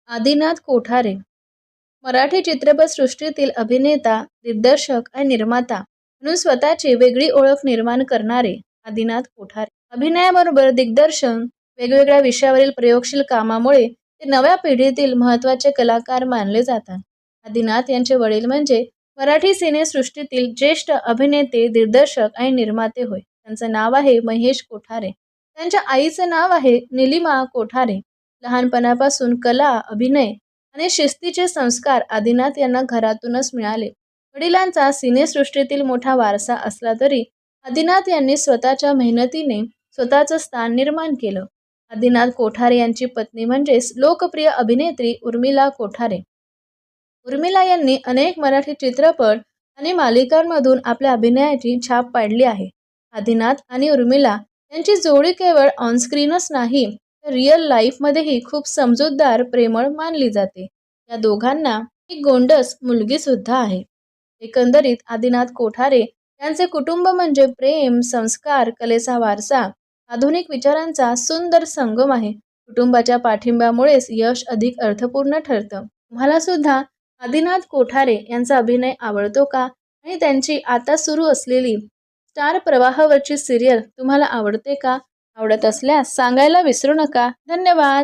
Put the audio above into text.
आदिनाथ कोठारे मराठी चित्रपटसृष्टीतील अभिनेता, दिग्दर्शक आणि निर्माता म्हणून स्वतःची वेगळी ओळख निर्माण करणारे आदिनाथ कोठारे. अभिनयाबरोबर दिग्दर्शन, वेगवेगळ्या विषयावरील प्रयोगशील कामामुळे ते नव्या पिढीतील महत्त्वाचे कलाकार मानले जातात. आदिनाथ यांचे वडील म्हणजे मराठी सिनेसृष्टीतील ज्येष्ठ अभिनेते, दिग्दर्शक आणि निर्माते होय. त्यांचं नाव आहे महेश कोठारे. त्यांच्या आईचं नाव आहे निलिमा कोठारे. लहानपणापासून कला, अभिनय आणि शिस्तीचे संस्कार आदिनाथ यांना घरातूनच मिळाले. वडिलांचा सिनेसृष्टीतील मोठा वारसा असला तरी आदिनाथ यांनी स्वतःच्या मेहनतीने स्वतःचं स्थान निर्माण केलं. आदिनाथ कोठारे यांची पत्नी म्हणजेच लोकप्रिय अभिनेत्री उर्मिला कोठारे. उर्मिला यांनी अनेक मराठी चित्रपट आणि मालिकांमधून आपल्या अभिनयाची छाप पाडली आहे. आदिनाथ आणि उर्मिला यांची जोडी केवळ ऑनस्क्रीनच नाही तर रिअल लाईफमध्येही खूप समजूतदार, प्रेमळ मानली जाते. या दोघांना एक गोंडस मुलगी सुद्धा आहे. एकंदरीत आदिनाथ कोठारे यांचे कुटुंब म्हणजे प्रेम, संस्कार, कलेचा वारसा, आधुनिक विचारांचा सुंदर संगम आहे. कुटुंबाच्या पाठिंब्यामुळेच यश अधिक अर्थपूर्ण ठरतं. तुम्हाला सुद्धा आदिनाथ कोठारे यांचा अभिनय आवडतो का? आणि त्यांची आता सुरू असलेली स्टार प्रवाहावरची सिरियल तुम्हाला आवडते का? आवडत असल्यास सांगायला विसरू नका. धन्यवाद.